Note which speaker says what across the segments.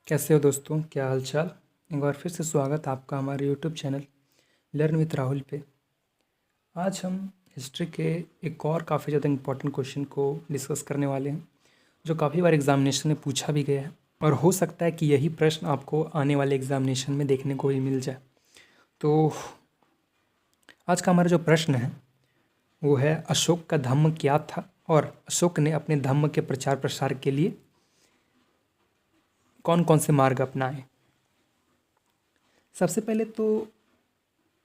Speaker 1: कैसे हो दोस्तों, क्या हाल चाल। एक बार फिर से स्वागत आपका हमारे YouTube channel learn with Rahul पे। आज हम हिस्ट्री के एक और काफ़ी ज़्यादा इम्पोर्टेंट क्वेश्चन को डिस्कस करने वाले हैं, जो काफ़ी बार एग्जामिनेशन में पूछा भी गया है और हो सकता है कि यही प्रश्न आपको आने वाले एग्जामिनेशन में देखने को ही मिल जाए। तो आज का हमारा जो प्रश्न है वो है, अशोक का धम्म क्या था और अशोक ने अपने धम्म के प्रचार प्रसार के लिए कौन कौन से मार्ग अपनाए। सबसे पहले तो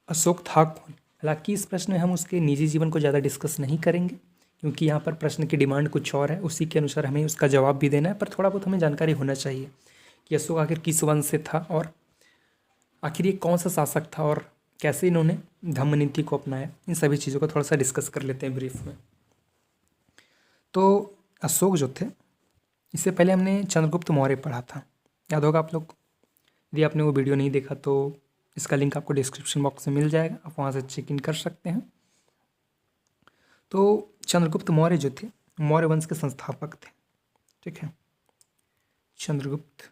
Speaker 1: अशोक था कौन। हालांकि इस प्रश्न में हम उसके निजी जीवन को ज़्यादा डिस्कस नहीं करेंगे, क्योंकि यहाँ पर प्रश्न की डिमांड कुछ और है, उसी के अनुसार हमें उसका जवाब भी देना है। पर थोड़ा बहुत हमें जानकारी होना चाहिए कि अशोक आखिर किस वंश से था और आखिर ये कौन सा शासक था और कैसे इन्होंने धम्म नीति को अपनाया। इन सभी चीज़ों को थोड़ा सा डिस्कस कर लेते हैं ब्रीफ में। तो अशोक जो थे, इससे पहले हमने चंद्रगुप्त मौर्य पढ़ा था, याद होगा आप लोग। यदि आपने वो वीडियो नहीं देखा तो इसका लिंक आपको डिस्क्रिप्शन बॉक्स में मिल जाएगा, आप वहाँ से चेक इन कर सकते हैं। तो चंद्रगुप्त मौर्य जो थे, मौर्य वंश के संस्थापक थे। ठीक है, चंद्रगुप्त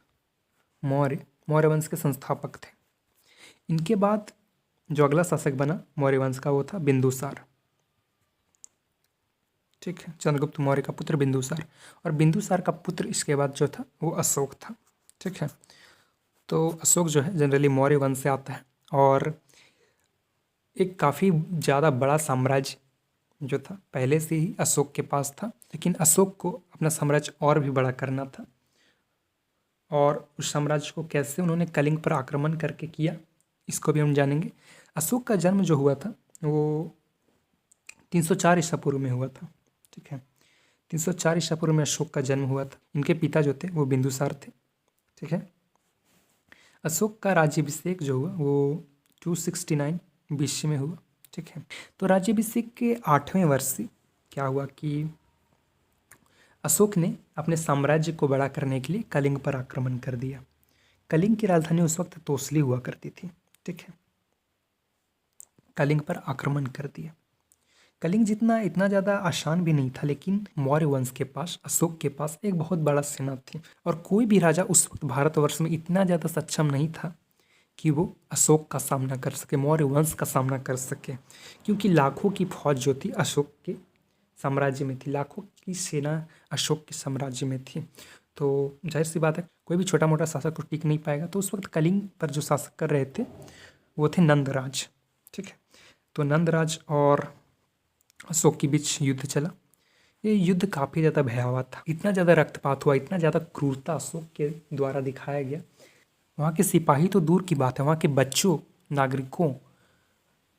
Speaker 1: मौर्य मौर्य वंश के संस्थापक थे। इनके बाद जो अगला शासक बना मौर्य वंश का वो था बिंदुसार। ठीक है, चंद्रगुप्त मौर्य का पुत्र बिंदुसार, और बिंदुसार का पुत्र इसके बाद जो था वो अशोक था। ठीक है, तो अशोक जो है जनरली मौर्य वंश से आता है और एक काफ़ी ज़्यादा बड़ा साम्राज्य जो था पहले से ही अशोक के पास था, लेकिन अशोक को अपना साम्राज्य और भी बड़ा करना था। और उस साम्राज्य को कैसे उन्होंने कलिंग पर आक्रमण करके किया, इसको भी हम जानेंगे। अशोक का जन्म जो हुआ था वो 304 ईसा पूर्व में हुआ था। ठीक है, 304 ईसा पूर्व में अशोक का जन्म हुआ था। इनके पिता जो थे वो बिंदुसार थे। ठीक है, अशोक का राज्याभिषेक जो हुआ वो 269 BC में हुआ। ठीक है, तो राज्याभिषेक के 8वें वर्ष से क्या हुआ कि अशोक ने अपने साम्राज्य को बड़ा करने के लिए कलिंग पर आक्रमण कर दिया। कलिंग की राजधानी उस वक्त तोसली हुआ करती थी। ठीक है, कलिंग पर आक्रमण कर दिया। कलिंग इतना ज़्यादा आसान भी नहीं था, लेकिन मौर्य वंश के पास, अशोक के पास एक बहुत बड़ा सेना थी और कोई भी राजा उस वक्त भारतवर्ष में इतना ज़्यादा सक्षम नहीं था कि वो अशोक का सामना कर सके, मौर्य वंश का सामना कर सके, क्योंकि लाखों की फौज जो थी अशोक के साम्राज्य में थी, लाखों की सेना अशोक के साम्राज्य में थी। तो जाहिर सी बात है कोई भी छोटा मोटा शासक तो टिक नहीं पाएगा। तो उस वक्त कलिंग पर जो शासक कर रहे थे वो थे नंदराज। ठीक है, तो नंदराज और अशोक के बीच युद्ध चला। ये युद्ध काफ़ी ज़्यादा भयावह था, इतना ज़्यादा रक्तपात हुआ, इतना ज़्यादा क्रूरता अशोक के द्वारा दिखाया गया। वहाँ के सिपाही तो दूर की बात है, वहाँ के बच्चों, नागरिकों,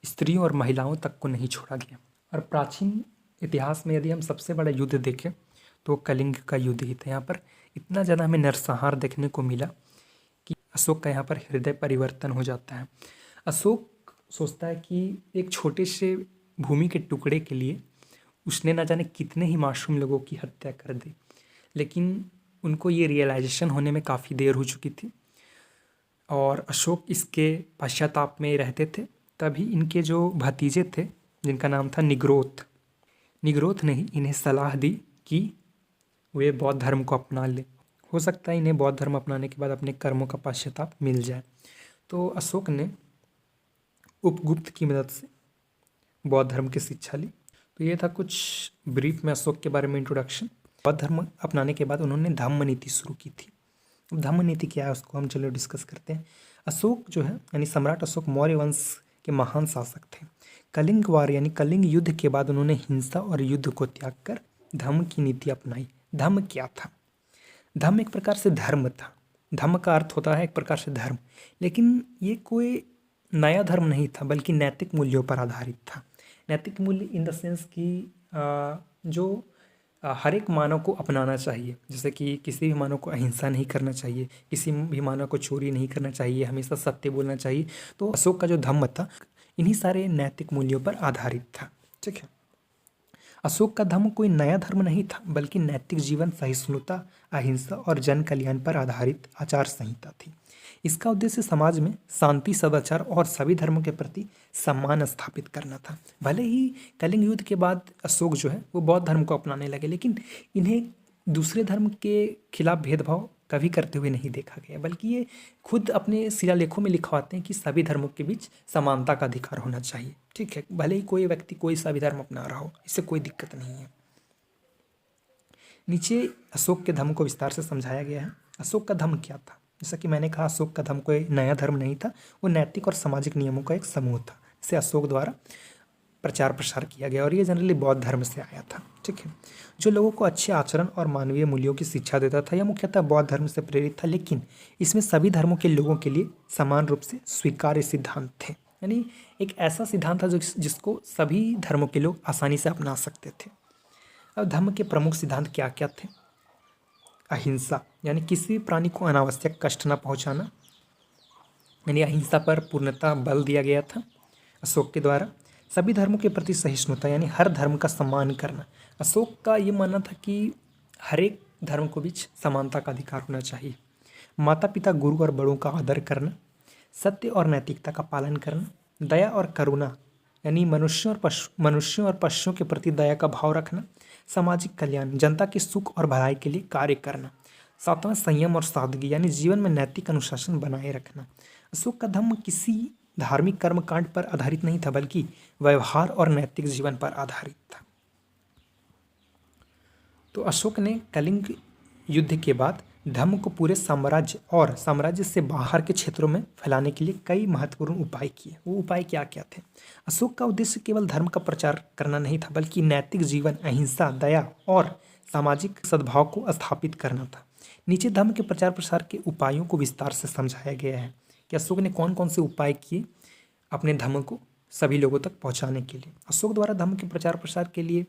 Speaker 1: स्त्रियों और महिलाओं तक को नहीं छोड़ा गया। और प्राचीन इतिहास में यदि हम सबसे बड़ा युद्ध देखें तो कलिंग का युद्ध ही था। यहाँ पर इतना ज़्यादा हमें नरसंहार देखने को मिला कि अशोक का यहाँ पर हृदय परिवर्तन हो जाता है। अशोक सोचता है कि एक छोटे से भूमि के टुकड़े के लिए उसने ना जाने कितने ही मासूम लोगों की हत्या कर दी, लेकिन उनको ये रियलाइजेशन होने में काफ़ी देर हो चुकी थी और अशोक इसके पश्चाताप में रहते थे। तभी इनके जो भतीजे थे जिनका नाम था निग्रोथ ने ही इन्हें सलाह दी कि वे बौद्ध धर्म को अपना लें। हो सकता है इन्हें बौद्ध धर्म अपनाने के बाद अपने कर्मों का पश्चाताप मिल जाए। तो अशोक ने उपगुप्त की मदद से बौद्ध धर्म की शिक्षा ली। तो ये था कुछ ब्रीफ में अशोक के बारे में इंट्रोडक्शन। बौद्ध धर्म अपनाने के बाद उन्होंने धम्म नीति शुरू की थी। अब धम्म नीति क्या है उसको हम चलो डिस्कस करते हैं। अशोक जो है यानी सम्राट अशोक मौर्य वंश के महान शासक थे। कलिंग वार यानी कलिंग युद्ध के बाद उन्होंने हिंसा और युद्ध को त्याग कर धम्म की नीति अपनाई। धम्म क्या था? धम्म एक प्रकार से धर्म था। धम्म का अर्थ होता है एक प्रकार से धर्म, लेकिन ये कोई नया धर्म नहीं था, बल्कि नैतिक मूल्यों पर आधारित था। नैतिक मूल्य इन द सेंस कि जो हर एक मानव को अपनाना चाहिए, जैसे कि किसी भी मानव को अहिंसा नहीं करना चाहिए, किसी भी मानव को चोरी नहीं करना चाहिए, हमेशा सत्य बोलना चाहिए। तो अशोक का जो धम्म था इन्हीं सारे नैतिक मूल्यों पर आधारित था। ठीक है, अशोक का धर्म कोई नया धर्म नहीं था, बल्कि नैतिक जीवन, सहिष्णुता, अहिंसा और जन कल्याण पर आधारित आचार संहिता थी। इसका उद्देश्य समाज में शांति, सदाचार और सभी धर्मों के प्रति सम्मान स्थापित करना था। भले ही कलिंग युद्ध के बाद अशोक जो है वो बौद्ध धर्म को अपनाने लगे, लेकिन इन्हें दूसरे धर्म के खिलाफ भेदभाव कभी करते हुए नहीं देखा गया, बल्कि ये खुद अपने शिलालेखों में लिखवाते हैं कि सभी धर्मों के बीच समानता का अधिकार होना चाहिए। ठीक है, भले ही कोई व्यक्ति कोई सा भी धर्म अपना रहा हो, इससे कोई दिक्कत नहीं है। नीचे अशोक के धर्म को विस्तार से समझाया गया है। अशोक का धर्म क्या था? जैसा कि मैंने कहा, अशोक का धर्म कोई नया धर्म नहीं था, वो नैतिक और सामाजिक नियमों का एक समूह था। इसे अशोक द्वारा प्रचार प्रसार किया गया और ये जनरली बौद्ध धर्म से आया था। ठीक है, जो लोगों को अच्छे आचरण और मानवीय मूल्यों की शिक्षा देता था। यह मुख्यतः बौद्ध धर्म से प्रेरित था, लेकिन इसमें सभी धर्मों के लोगों के लिए समान रूप से स्वीकार्य सिद्धांत थे। यानी एक ऐसा सिद्धांत था जिसको सभी धर्मों के लोग आसानी से अपना सकते थे। अब धर्म के प्रमुख सिद्धांत क्या क्या थे? अहिंसा, यानी किसी भी प्राणी को अनावश्यक कष्ट न पहुंचाना, यानी अहिंसा पर पूर्णतः बल दिया गया था अशोक के द्वारा। सभी धर्मों के प्रति सहिष्णुता, यानी हर धर्म का सम्मान करना। अशोक का ये मानना था कि हर एक धर्म को बीच समानता का अधिकार होना चाहिए। माता पिता, गुरु और बड़ों का आदर करना, सत्य और नैतिकता का पालन करना, दया और करुणा, यानी मनुष्यों और पशुओं के प्रति दया का भाव रखना, सामाजिक कल्याण, जनता के सुख और भलाई के लिए कार्य करना, सातवां संयम और सादगी, यानी जीवन में नैतिक अनुशासन बनाए रखना। अशोक का धर्म किसी धार्मिक कर्मकांड पर आधारित नहीं था, बल्कि व्यवहार और नैतिक जीवन पर आधारित था। तो अशोक ने कलिंग युद्ध के बाद धर्म को पूरे साम्राज्य और साम्राज्य से बाहर के क्षेत्रों में फैलाने के लिए कई महत्वपूर्ण उपाय किए। वो उपाय क्या क्या थे? अशोक का उद्देश्य केवल धर्म का प्रचार करना नहीं था, बल्कि नैतिक जीवन, अहिंसा, दया और सामाजिक सद्भाव को स्थापित करना था। नीचे धर्म के प्रचार प्रसार के उपायों को विस्तार से समझाया गया है कि अशोक ने कौन कौन से उपाय किए अपने धर्म को सभी लोगों तक पहुंचाने के लिए। अशोक द्वारा धर्म के प्रचार प्रसार के लिए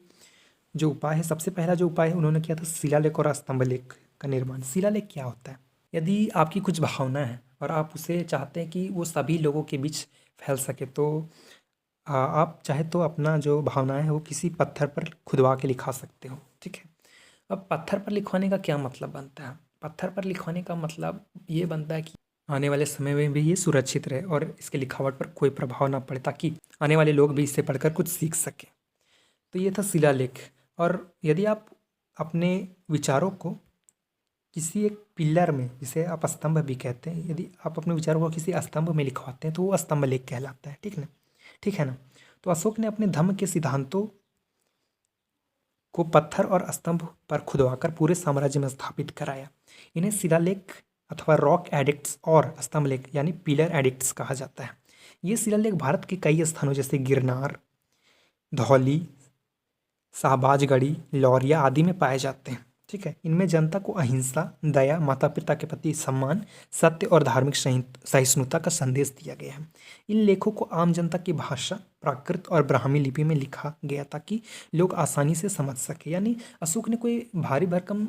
Speaker 1: जो उपाय है, सबसे पहला जो उपाय है उन्होंने किया था शिलालेख और स्तंभ लेख का निर्माण। शिलालेख क्या होता है? यदि आपकी कुछ भावना है और आप उसे चाहते हैं कि वो सभी लोगों के बीच फैल सके, तो आप चाहे तो अपना जो भावनाएं है वो किसी पत्थर पर खुदवा के लिखा सकते हो। ठीक है, अब पत्थर पर लिखवाने का क्या मतलब बनता है? पत्थर पर लिखवाने का मतलब ये बनता है कि आने वाले समय में भी ये सुरक्षित रहे और इसके लिखावट पर कोई प्रभाव ना पड़े, ताकि आने वाले लोग भी इससे पढ़कर कुछ सीख सकें। तो ये था शिलालेख। और यदि आप अपने विचारों को किसी एक पिलर में, जिसे आप स्तंभ भी कहते हैं, यदि आप अपने विचारों को किसी स्तंभ में लिखवाते हैं तो वो स्तंभ लेख कहलाता है। ठीक ना, ठीक है ना। तो अशोक ने अपने धर्म के सिद्धांतों को पत्थर और स्तंभ पर खुदवाकर पूरे साम्राज्य में स्थापित कराया। इन्हें शिलालेख अथवा रॉक एडिक्ट्स और स्तंभ लेख यानी पिलर एडिक्ट्स कहा जाता है। ये शिलालेख भारत के कई स्थानों जैसे गिरनार, धौली, शाहबाजगढ़ी, लौरिया आदि में पाए जाते हैं। ठीक है, इनमें जनता को अहिंसा, दया, माता पिता के प्रति सम्मान, सत्य और धार्मिक सहिष्णुता का संदेश दिया गया है। इन लेखों को आम जनता की भाषा, प्राकृत और ब्राह्मी लिपि में लिखा गया ताकि लोग आसानी से समझ सके। यानी अशोक ने कोई भारी भरकम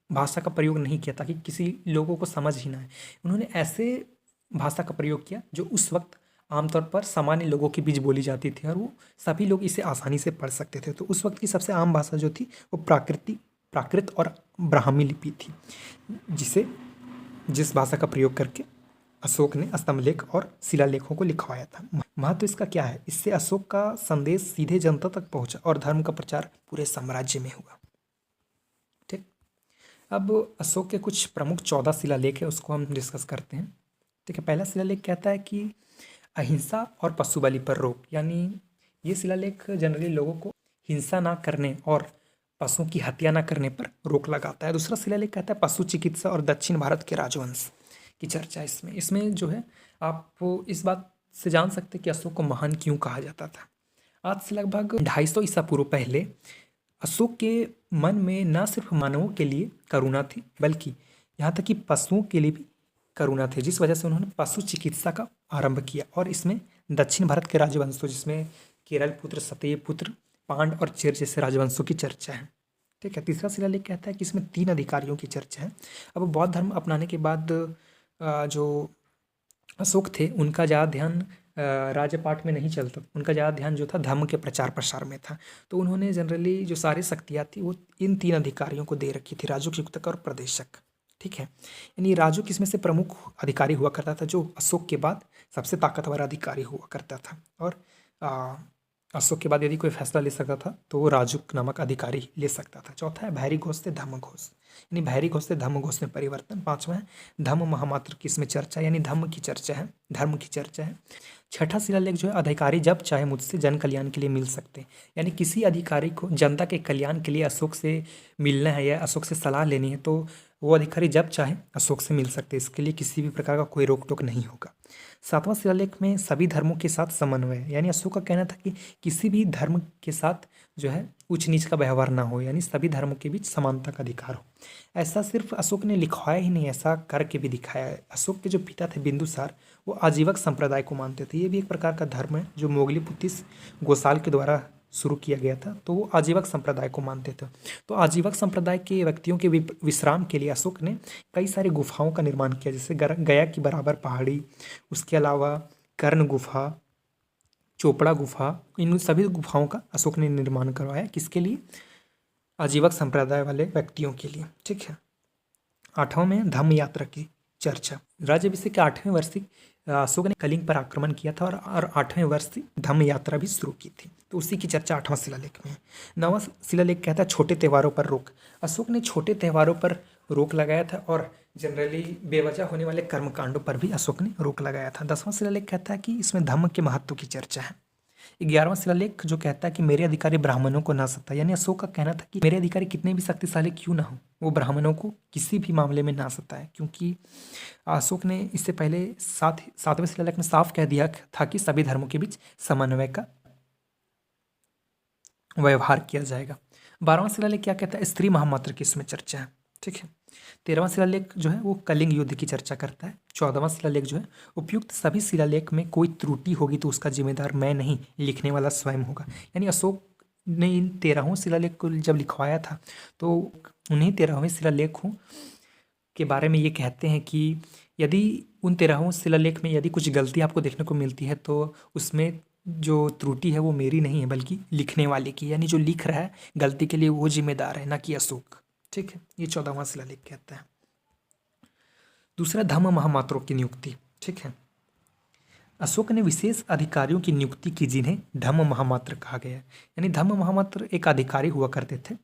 Speaker 1: भाषा का प्रयोग नहीं किया ताकि किसी लोगों को समझ ही ना आए। उन्होंने ऐसे भाषा का प्रयोग किया जो उस वक्त आमतौर पर सामान्य लोगों के बीच बोली जाती थी और वो सभी लोग इसे आसानी से पढ़ सकते थे। तो उस वक्त की सबसे आम भाषा जो थी वो प्राकृत और ब्राह्मी लिपि थी, जिस भाषा का प्रयोग करके अशोक ने स्तंभलेख और शिलालेखों को लिखवाया था। महत्व इसका क्या है? इससे अशोक का संदेश सीधे जनता तक पहुंचा और धर्म का प्रचार पूरे साम्राज्य में हुआ। ठीक, अब अशोक के कुछ प्रमुख 14 शिलालेख है, उसको हम डिस्कस करते हैं। ठीक है, पहला शिलालेख कहता है कि अहिंसा और पशु बलि पर रोक, यानी ये शिलालेख जनरली लोगों को हिंसा ना करने और पशुओं की हत्या ना करने पर रोक लगाता है। दूसरा शिलालेख कहता है पशु चिकित्सा और दक्षिण भारत के राजवंश की चर्चा। इसमें जो है आप इस बात से जान सकते हैं कि अशोक को महान क्यों कहा जाता था। आज से लगभग 250 ईसा पूर्व पहले अशोक के मन में न सिर्फ मानवों के लिए करुणा थी, बल्कि यहाँ तक कि पशुओं के लिए भी करुणा थी, जिस वजह से उन्होंने पशु चिकित्सा का आरंभ किया। और इसमें दक्षिण भारत के राजवंशों, जिसमें केरल पुत्र, सतय पुत्र, पांड और चेर जैसे राजवंशों की चर्चा है। ठीक है, तीसरा शिलालेख कहता है कि इसमें 3 अधिकारियों की चर्चा है। अब बौद्ध धर्म अपनाने के बाद जो अशोक थे उनका ज़्यादा ध्यान राजपाट में नहीं चलता, उनका ज़्यादा ध्यान जो था धर्म के प्रचार प्रसार में था। तो उन्होंने जनरली जो सारी शक्तियाँ थी वो इन 3 अधिकारियों को दे रखी थी, राजूक, युक्तक और प्रदेशक। ठीक है, यानी राजूक इसमें से प्रमुख अधिकारी हुआ करता था, जो अशोक के बाद सबसे ताकतवर अधिकारी हुआ करता था। और अशोक के बाद यदि कोई फैसला ले सकता था तो वो राजुक नामक अधिकारी ले सकता था। चौथा है भैरी घोष से धम्म घोष, यानी भैरी घोष से धम्म घोष में परिवर्तन। पांचवा है धम्म महामात्र की इसमें चर्चा, यानी धम्म की चर्चा है, धर्म की चर्चा है। छठा शिलालेख जो है अधिकारी जब चाहे मुझसे जन कल्याण के लिए मिल सकते हैं, यानी किसी अधिकारी को जनता के कल्याण के लिए अशोक से मिलना है या अशोक से सलाह लेनी है तो वो अधिकारी जब चाहे अशोक से मिल सकते हैं, इसके लिए किसी भी प्रकार का कोई रोक टोक नहीं होगा। सातवां शिलालेख में सभी धर्मों के साथ समन्वय है, यानी अशोक का कहना था कि किसी भी धर्म के साथ जो है ऊंच नीच का व्यवहार ना हो, यानी सभी धर्मों के बीच समानता का अधिकार हो। ऐसा सिर्फ अशोक ने लिखवाया ही नहीं, ऐसा करके भी दिखाया है। अशोक के जो पिता थे बिंदुसार, वो आजीवक संप्रदाय को मानते थे। ये भी एक प्रकार का धर्म है जो मोगलीपुतिस गोसाल के द्वारा शुरू किया गया था, तो वो आजीवक संप्रदाय को मानते थे। तो आजीवक संप्रदाय के व्यक्तियों के विश्राम के लिए अशोक ने कई सारी गुफाओं का निर्माण किया, जैसे गया की बराबर पहाड़ी, उसके अलावा कर्ण गुफा, चोपड़ा गुफा, इन सभी गुफाओं का अशोक ने निर्माण करवाया। किसके लिए? आजीवक संप्रदाय वाले व्यक्तियों के लिए। ठीक है। आठवां में धम्म यात्रा की चर्चा। राज्याभिषेक के 8वें वर्ष अशोक ने कलिंग पर आक्रमण किया था और 8वें वर्ष धम्म यात्रा भी शुरू की थी, तो उसी की चर्चा 8वां शिलालेख में है। 9वां शिलालेख कहता है छोटे त्योहारों पर रोक। अशोक ने छोटे त्योहारों पर रोक लगाया था और जनरली बेवजह होने वाले कर्मकांडों पर भी अशोक ने रोक लगाया था। 10वां शिलालेख कहता है कि इसमें धम्म के महत्व की चर्चा है। 11वां शिलालेख जो कहता है कि मेरे अधिकारी ब्राह्मणों को ना सता, यानी अशोक का कहना था कि मेरे अधिकारी कितने भी शक्तिशाली क्यों ना हो, वो ब्राह्मणों को किसी भी मामले में ना सताए, क्योंकि अशोक ने इससे पहले 7वें शिलालेख में साफ कह दिया था कि सभी धर्मों के बीच समन्वय का व्यवहार किया जाएगा। 12वां शिलालेख क्या कहता है? स्त्री महामात्र की इसमें चर्चा है। ठीक है। 13वां शिलालेख जो है वो कलिंग युद्ध की चर्चा करता है। 14वां शिलालेख जो है उपयुक्त सभी शिलालेख में कोई त्रुटि होगी तो उसका जिम्मेदार मैं नहीं, लिखने वाला स्वयं होगा। यानी अशोक ने इन 13वें शिलालेख को जब लिखवाया था तो उन्हीं 13वें शिलालेखों के बारे में ये कहते हैं कि यदि उन 13वें शिलालेख में यदि कुछ गलती आपको देखने को मिलती है तो उसमें जो त्रुटि है वो मेरी नहीं है बल्कि लिखने वाले की, यानी जो लिख रहा है गलती के लिए वो जिम्मेदार है, ना कि अशोक। ठीक है। ये 14वां शिलालेख कहता है। दूसरा धम्म महामात्रों की नियुक्ति। ठीक है। अशोक ने विशेष अधिकारियों की नियुक्ति की जिन्हें धम्म महामात्र कहा गया है, यानी धम्म महामात्र एक अधिकारी हुआ करते थे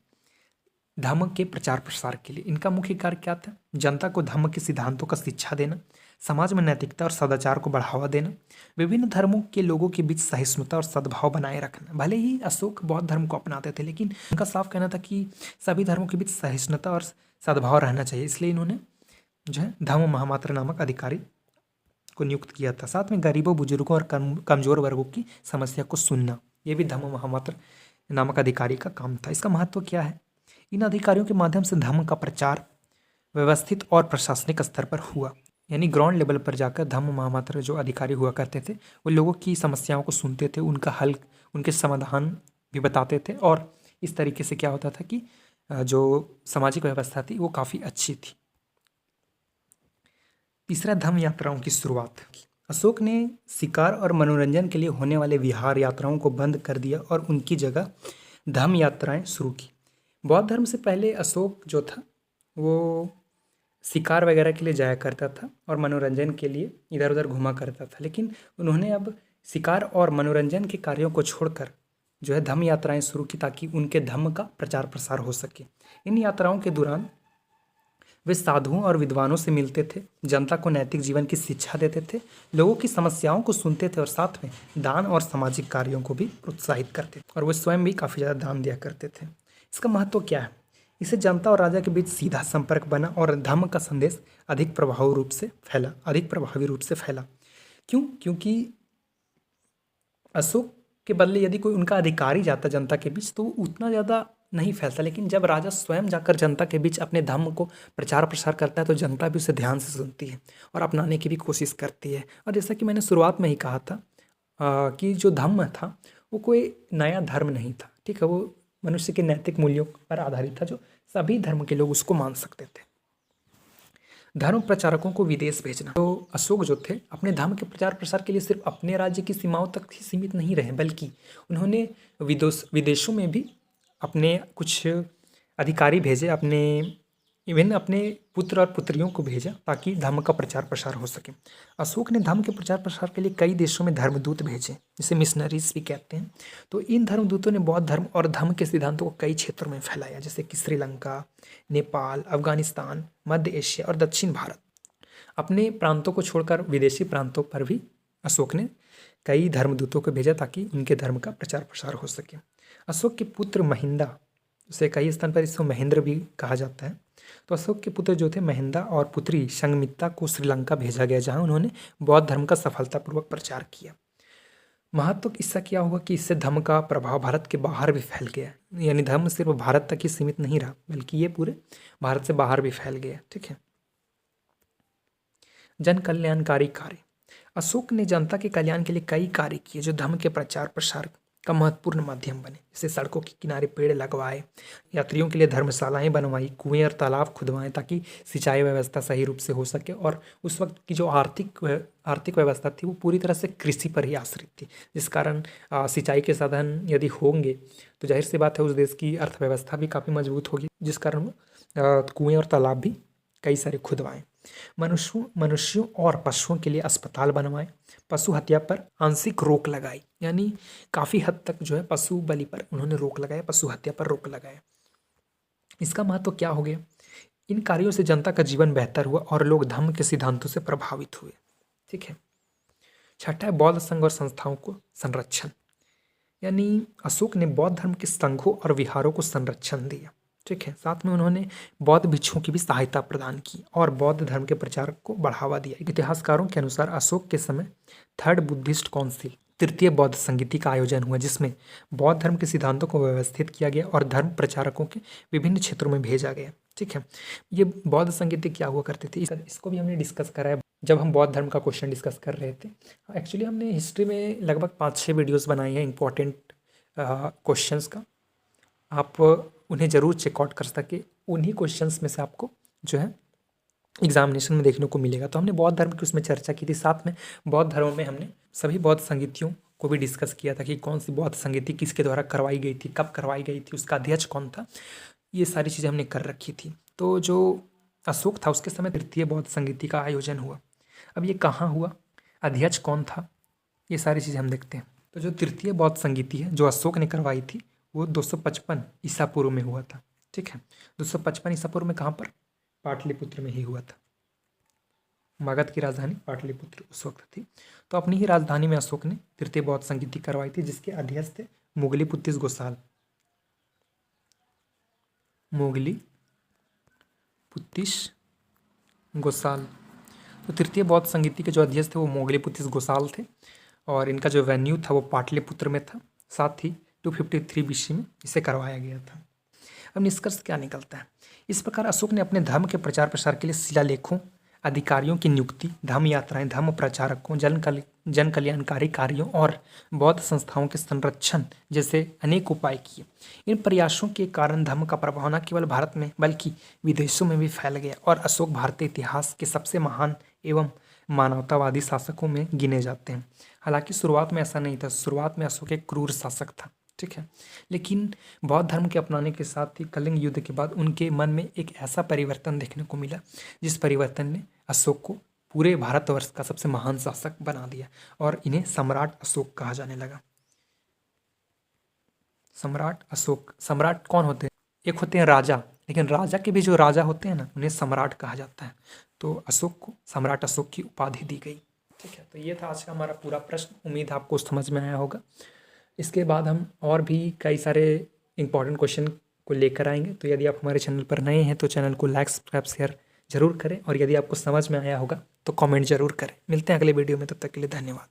Speaker 1: धम्म के प्रचार प्रसार के लिए। इनका मुख्य कार्य क्या था? जनता को धम्म के सिद्धांतों का शिक्षा देना, समाज में नैतिकता और सदाचार को बढ़ावा देना, विभिन्न धर्मों के लोगों के बीच सहिष्णुता और सद्भाव बनाए रखना। भले ही अशोक बौद्ध धर्म को अपनाते थे लेकिन उनका साफ कहना था कि सभी धर्मों के बीच सहिष्णुता और सद्भाव रहना चाहिए, इसलिए इन्होंने जो है धम्म महामात्र नामक अधिकारी को नियुक्त किया था। साथ में गरीबों, बुजुर्गों और कमजोर वर्गों की समस्या को सुनना, यह भी धम्म महामात्र नामक अधिकारी का काम था। इसका महत्व क्या है? इन अधिकारियों के माध्यम से धम्म का प्रचार व्यवस्थित और प्रशासनिक स्तर पर हुआ, यानी ग्राउंड लेवल पर जाकर धम्म महामात्र जो अधिकारी हुआ करते थे वो लोगों की समस्याओं को सुनते थे, उनका हल, उनके समाधान भी बताते थे और इस तरीके से क्या होता था कि जो सामाजिक व्यवस्था थी वो काफ़ी अच्छी थी। तीसरा, धम्म यात्राओं की शुरुआत। अशोक ने शिकार और मनोरंजन के लिए होने वाले विहार यात्राओं को बंद कर दिया और उनकी जगह धम्म यात्राएं शुरू की। बौद्ध धर्म से पहले अशोक जो था वो शिकार वगैरह के लिए जाया करता था और मनोरंजन के लिए इधर उधर घूमा करता था, लेकिन उन्होंने अब शिकार और मनोरंजन के कार्यों को छोड़कर जो है धम्म यात्राएं शुरू की ताकि उनके धम्म का प्रचार प्रसार हो सके। इन यात्राओं के दौरान वे साधुओं और विद्वानों से मिलते थे, जनता को नैतिक जीवन की शिक्षा देते थे, लोगों की समस्याओं को सुनते थे और साथ में दान और सामाजिक कार्यों को भी प्रोत्साहित करते थे और वे स्वयं भी काफ़ी ज़्यादा दान दिया करते थे। इसका महत्व क्या है? इससे जनता और राजा के बीच सीधा संपर्क बना और धम्म का संदेश अधिक प्रभावी रूप से फैला। क्यों? क्योंकि अशोक के बदले यदि कोई उनका अधिकारी जाता जनता के बीच तो उतना ज़्यादा नहीं फैलता, लेकिन जब राजा स्वयं जाकर जनता के बीच अपने धम्म को प्रचार प्रसार करता है तो जनता भी उसे ध्यान से सुनती है और अपनाने की भी कोशिश करती है। और जैसा कि मैंने शुरुआत में ही कहा था कि जो धम्म था वो कोई नया धर्म नहीं था। ठीक है। वो मनुष्य के नैतिक मूल्यों पर आधारित था जो सभी धर्म के लोग उसको मान सकते थे। धर्म प्रचारकों को विदेश भेजना। तो अशोक जो थे अपने धर्म के प्रचार प्रसार के लिए सिर्फ अपने राज्य की सीमाओं तक ही सीमित नहीं रहे, बल्कि उन्होंने विदेशों में भी अपने कुछ अधिकारी भेजे, अपने विभिन्न अपने पुत्र और पुत्रियों को भेजा ताकि धर्म का प्रचार प्रसार हो सके। अशोक ने धर्म के प्रचार प्रसार के लिए कई देशों में धर्मदूत भेजे, जिसे मिशनरीज भी कहते हैं। तो इन धर्मदूतों ने बौद्ध धर्म और धर्म के सिद्धांतों को कई क्षेत्रों में फैलाया, जैसे कि श्रीलंका, नेपाल, अफगानिस्तान, मध्य एशिया और दक्षिण भारत। अपने प्रांतों को छोड़कर विदेशी प्रांतों पर भी अशोक ने कई धर्मदूतों को भेजा ताकि उनके धर्म का प्रचार प्रसार हो सके। अशोक के पुत्र महिंदा, उसे कई स्थान पर इसको महेंद्र भी कहा जाता है। तो अशोक के पुत्र जो थे महिंदा और पुत्री संघमित्रा को श्रीलंका भेजा गया, जहाँ उन्होंने बौद्ध धर्म का सफलतापूर्वक प्रचार किया। महत्व इसका क्या हुआ कि इससे धर्म का प्रभाव भारत के बाहर भी फैल गया, यानी धर्म सिर्फ भारत तक ही सीमित नहीं रहा, बल्कि ये पूरे भारत से बाहर भी फैल गया। ठीक है। जन कल्याणकारी कार्य। अशोक ने जनता के कल्याण के लिए कई कार्य किए जो धर्म के प्रचार प्रसार का महत्वपूर्ण माध्यम बने। जैसे सड़कों के किनारे पेड़ लगवाए, यात्रियों के लिए धर्मशालाएं बनवाई, कुएं और तालाब खुदवाएं ताकि सिंचाई व्यवस्था सही रूप से हो सके। और उस वक्त की जो आर्थिक व्यवस्था थी वो पूरी तरह से कृषि पर ही आश्रित थी, जिस कारण सिंचाई के साधन यदि होंगे तो जाहिर सी बात है उस देश की अर्थव्यवस्था भी काफ़ी मजबूत होगी, जिस कारण कुएँ और तालाब भी कई सारे खुदवाएं। मनुष्यों और पशुओं के लिए अस्पताल बनवाए, पशु हत्या पर आंशिक रोक लगाई, यानी काफ़ी हद तक जो है पशु बलि पर उन्होंने रोक लगाया, पशु हत्या पर रोक लगाया। इसका महत्व क्या हो गया? इन कार्यों से जनता का जीवन बेहतर हुआ और लोग धर्म के सिद्धांतों से प्रभावित हुए। ठीक है। छठा है बौद्ध संघ और संस्थाओं को संरक्षण, यानी अशोक ने बौद्ध धर्म के संघों और विहारों को संरक्षण दिया। ठीक है। साथ में उन्होंने बौद्ध भिक्षुओं की भी सहायता प्रदान की और बौद्ध धर्म के प्रचार को बढ़ावा दिया। इतिहासकारों के अनुसार अशोक के समय थर्ड बुद्धिस्ट काउंसिल, तृतीय बौद्ध संगीति का आयोजन हुआ, जिसमें बौद्ध धर्म के सिद्धांतों को व्यवस्थित किया गया और धर्म प्रचारकों के विभिन्न क्षेत्रों में भेजा गया। ठीक है। ये बौद्ध संगीति क्या हुआ करती थी, इसको भी हमने डिस्कस करा है जब हम बौद्ध धर्म का क्वेश्चन डिस्कस कर रहे थे। एक्चुअली हमने हिस्ट्री में लगभग 5-6 वीडियोज़ बनाई हैं इंपॉर्टेंट क्वेश्चंस का, आप उन्हें ज़रूर चेकआउट कर सके। उन्हीं क्वेश्चंस में से आपको जो है एग्जामिनेशन में देखने को मिलेगा। तो हमने बौद्ध धर्म की उसमें चर्चा की थी, साथ में बौद्ध धर्म में हमने सभी बौद्ध संगीतियों को भी डिस्कस किया था कि कौन सी बौद्ध संगीति किसके द्वारा करवाई गई थी, कब करवाई गई थी, उसका अध्यक्ष कौन था, ये सारी चीज़ें हमने कर रखी थी। तो जो अशोक था उसके समय तृतीय बौद्ध संगीति का आयोजन हुआ। अब ये कहाँ हुआ, अध्यक्ष कौन था, ये सारी चीज़ें हम देखते हैं। तो जो तृतीय बौद्ध संगीति है जो अशोक ने करवाई थी वो 255 ईसा पूर्व में हुआ था। ठीक है। 255 ईसा पूर्व में कहाँ पर? पाटलिपुत्र में ही हुआ था। मगध की राजधानी पाटलिपुत्र उस वक्त थी। तो अपनी ही राजधानी में अशोक ने तृतीय बौद्ध संगीति करवाई थी, जिसके अध्यक्ष थे मोगलीपुत्तिस गोसाल। मोगलीपुत्तिस गोसाल। तो तृतीय बौद्ध संगीति के जो अध्यक्ष थे वो मोगलीपुत्तिस गोसाल थे और इनका जो वेन्यू था वो पाटलिपुत्र में था। साथ ही 253 BC में इसे करवाया गया था। अब निष्कर्ष क्या निकलता है? इस प्रकार अशोक ने अपने धर्म के प्रचार प्रसार के लिए शिलालेखों, अधिकारियों की नियुक्ति, धर्म यात्राएं, धर्म प्रचारकों, जन कल्याणकारी कार्यों और बौद्ध संस्थाओं के संरक्षण जैसे अनेक उपाय किए। इन प्रयासों के कारण धर्म का प्रभाव न केवल भारत में बल्कि विदेशों में भी फैल गया और अशोक भारतीय इतिहास के सबसे महान एवं मानवतावादी शासकों में गिने जाते हैं। हालांकि शुरुआत में ऐसा नहीं था, शुरुआत में अशोक एक क्रूर शासक था। ठीक है। लेकिन बौद्ध धर्म के अपनाने के साथ ही कलिंग युद्ध के बाद उनके मन में एक ऐसा परिवर्तन देखने को मिला जिस परिवर्तन ने अशोक को पूरे भारतवर्ष का सबसे महान शासक बना दिया और इन्हें सम्राट अशोक कहा जाने लगा। सम्राट अशोक। सम्राट कौन होते हैं? एक होते हैं राजा, लेकिन राजा के भी जो राजा होते हैं ना उन्हें सम्राट कहा जाता है। तो अशोक को सम्राट अशोक की उपाधि दी गई। ठीक है। तो ये था आज का हमारा पूरा प्रश्न। उम्मीद है आपको समझ में आया होगा। इसके बाद हम और भी कई सारे इंपॉर्टेंट क्वेश्चन को लेकर आएंगे। तो यदि आप हमारे चैनल पर नए हैं तो चैनल को लाइक, सब्सक्राइब, शेयर जरूर करें और यदि आपको समझ में आया होगा तो कमेंट जरूर करें। मिलते हैं अगले वीडियो में, तब तक के लिए धन्यवाद।